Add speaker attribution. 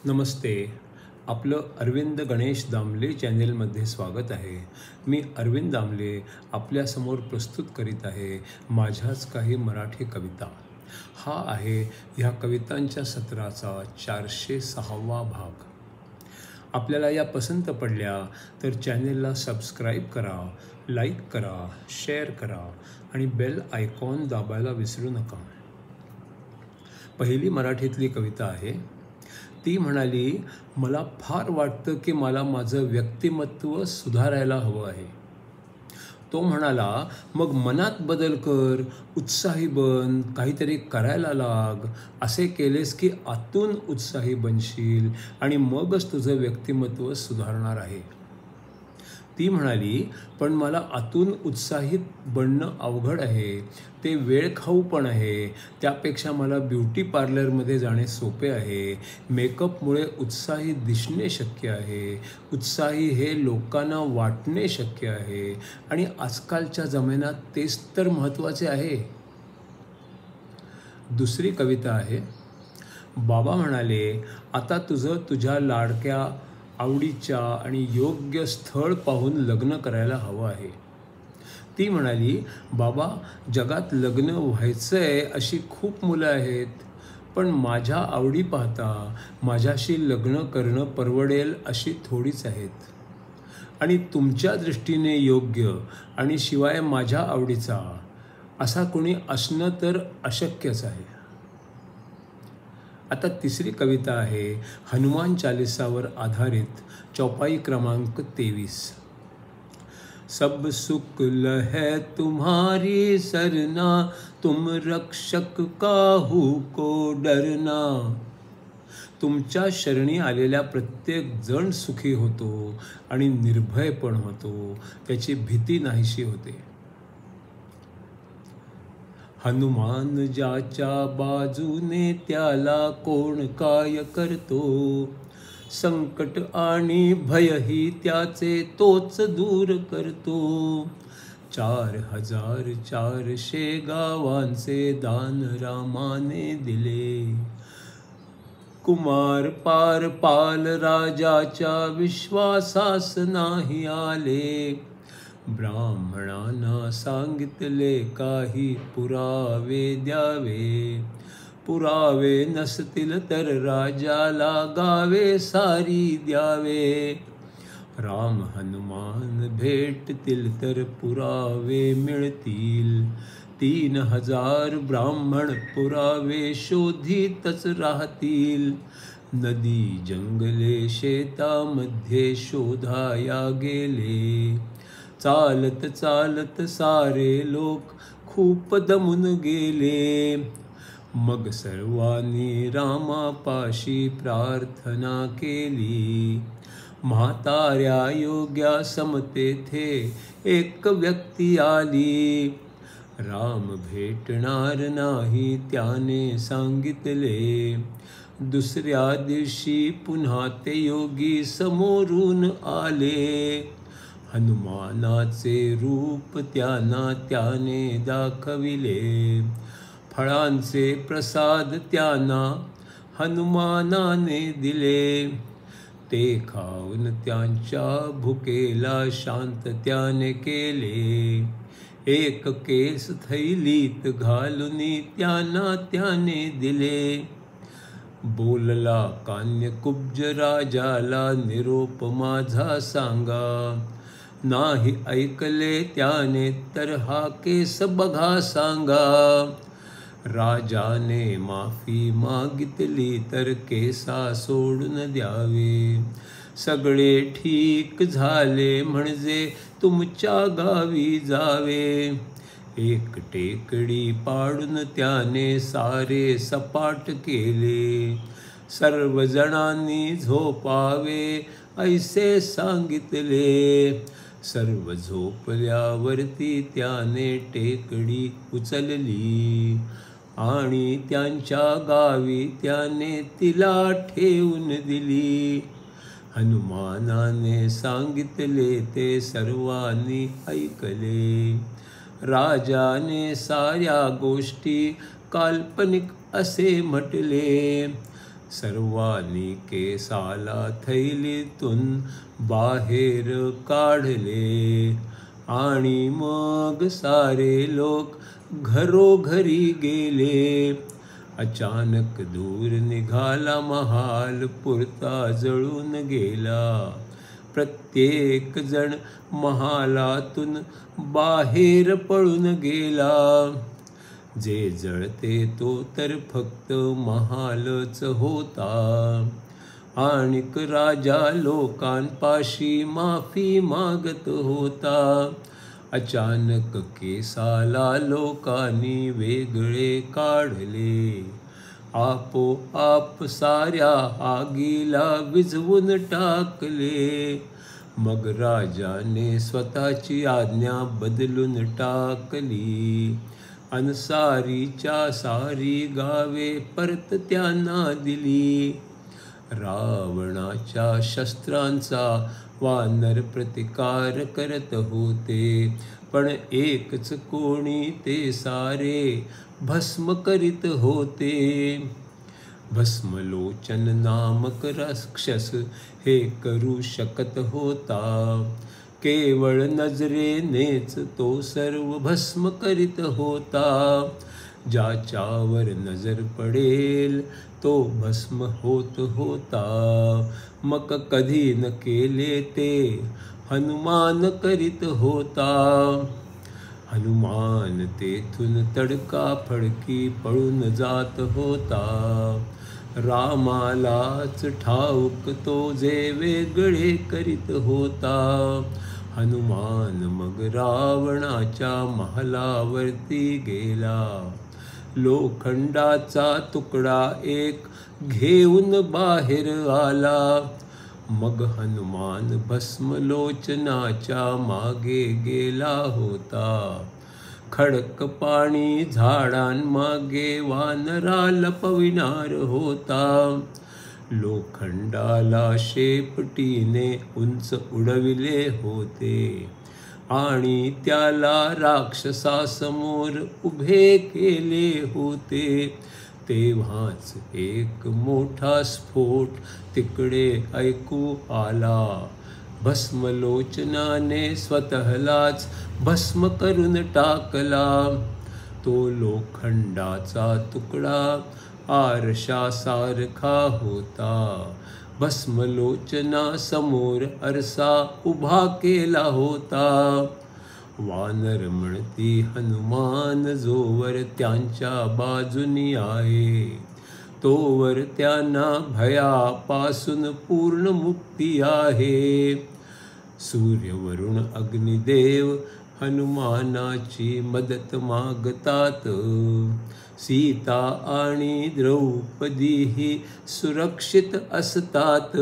Speaker 1: नमस्ते. आपलं अरविंद गणेश दामले चॅनेलमध्ये स्वागत आहे. मी अरविंद दामले आपल्यासमोर प्रस्तुत करीत आहे माझ्याच काही मराठी कविता. हा आहे ह्या कवितांच्या सत्राचा 406वा भाग. आपल्याला या पसंत पडल्या तर चॅनेलला सबस्क्राईब करा, लाईक करा, शेअर करा आणि बेल आयकॉन दाबायला विसरू नका. पहिली मराठीतली कविता आहे. ती म्हणाली, मला फार वाटतं की मला माझं व्यक्तिमत्व सुधारायला हवं आहे. तो म्हणाला, मग मनात बदल कर, उत्साही बन, काहीतरी करायला लाग. असे केलेस की आतून उत्साही बनशील आणि मगच तुझं व्यक्तिमत्व सुधारणार आहे. ती म्हणाली, पण मला आतून उत्साहित बनणं अवघड आहे. ते वेळखाऊ पण आहे. त्यापेक्षा मला ब्युटी पार्लरमध्ये जाणे सोपे आहे. मेकअपमुळे उत्साही दिसणे शक्य आहे. उत्साही हे लोकांना वाटणे शक्य आहे. आणि आजकालच्या जमान्यात तेच तर महत्त्वाचे आहे. दुसरी कविता आहे. बाबा म्हणाले, आता तुझं तुझ्या लाडक्या आवडीच्या आणि योग्य स्थळ पाहून लग्न करायला हवं आहे. ती म्हणाली, बाबा, जगात लग्न व्हायचंय अशी खूप मुलं आहेत, पण माझ्या आवडी पाहता माझ्याशी लग्न करणं परवडेल अशी थोडीच आहेत. आणि तुमच्या दृष्टीने योग्य आणि शिवाय माझ्या आवडीचा असा कोणी असणं तर अशक्यच आहे. आता तिसरी कविता आहे हनुमान चालीसावर आधारित, चौपाई क्रमांक 23. सब सुख है तुम्हारी सरना, तुम रक्षक काहू को डरना. तुमच्या शरणी आलेल्या प्रत्येक जण सुखी होतो आणि निर्भय पण होतो. त्याची भीती नाहीशी होते. हनुमान ज्याच्या बाजूने त्याला कोण काय करतो. संकट आणि भयही त्याचे तोच दूर करतो. 4400 गावांचे दान रामाने दिले. कुमार पार पाल राजाच्या विश्वासास नाही आले. ब्राह्मणांना सांगितले काही पुरावे द्यावे. पुरावे नसतील तर राजाला गावे सारी द्यावे. राम हनुमान भेटतील तर पुरावे मिळतील. 3000 ब्राह्मण पुरावे शोधीतच राहतील. नदी जंगले शेतामध्ये शोधाया गेले. चालत चालत सारे लोक खूप दमून गेले. मग सर्वांनी रामापाशी प्रार्थना केली. म्हाताऱ्या योग्या समतेथे एक व्यक्ती आली. राम भेटणार नाही त्याने सांगितले. दुसऱ्या दिवशी पुन्हा ते योगी समोरून आले. हनुमानाचे रूप त्यांना त्याने दाखविले. फळांचे प्रसाद त्यांना हनुमानाने दिले. ते खाऊन त्यांच्या भुकेला शांत त्याने केले. एक केस थैलीत घालून त्यांना त्याने दिले. बोलला कान्यकुब्ज राजाला निरोप माझा सांगा. नाही ऐकले त्याने तर हा केस बघा सांगा. राजाने माफी मागितली तर केसा सोडून द्यावे. सगळे ठीक झाले म्हणजे तुमच्या गावी जावे. एक टेकडी पाडून त्याने सारे सपाट केले. सर्वजणांनी झोपावे ऐसे सांगितले. सर्व झोपल्यावरती त्याने टेकडी उचलली आणि त्यांच्या गावी त्याने तिला ठेवून दिली. हनुमानाने सांगितले ते सर्वांनी ऐकले. राजाने साऱ्या गोष्टी काल्पनिक असे म्हटले. सर्वांनी केसाला थैलीतून बाहेर काढले आणि मग सारे लोक घरोघरी गेले. अचानक दूर निघाला महाल, पुरता जळून गेला. प्रत्येक जण महालातून बाहेर पळून गेला. जे जळते तो तर फक्त महालच होता. आणिक राजा लोकांपाशी माफी मागत होता. अचानक केसाला लोकांनी वेगळे काढले. आपोआप साऱ्या आगीला विझवून टाकले. मग राजाने स्वतःची आज्ञा बदलून टाकली. अन सारीच्या सारी गावे परत त्यांना दिली. रावणाच्या शस्त्रांचा वानर प्रतिकार करत होते, पण एकच कोणी ते सारे भस्म करीत होते. भस्मलोचन नामक राक्षस हे करू शकत होता. केवळ नजरेनेच तो सर्व भस्म करीत होता. ज्याच्यावर नजर पडेल तो भस्म होत होता. मग कधी न केले ते हनुमान करीत होता. हनुमान तेथून तडकाफडकी पळून जात होता. रामालाच ठाऊक तो जे वेगळे करीत होता. हनुमान मग रावणाच्या महालावरती गेला. लोखंडाचा तुकडा एक घेऊन बाहेर आला. मग हनुमान भस्मलोचनाच्या मागे गेला होता. खडक पाणी झाडांमागे वानरा लपविणार होता. लोखंडाला शेपटीने उंच उडविले होते आणि त्याला राक्षसासमोर उभे केले होते. तेव्हाच एक मोठा स्फोट तिकडे ऐकू आला. भस्मलोचनाने स्वतःलाच भस्म करून टाकला. तो लोखंडाचा तुकडा आरशासारखा होता. भस्मलोचना समोर आरसा उभा केला होता. वानर म्हणती, हनुमान जोवर त्यांच्या बाजूनी आहे तोवर त्यांना भयापासून पूर्ण मुक्ती आहे. सूर्यवरुण अग्निदेव हनुमानाची मदत मागतात. सीता आणि द्रौपदीही सुरक्षित असतात.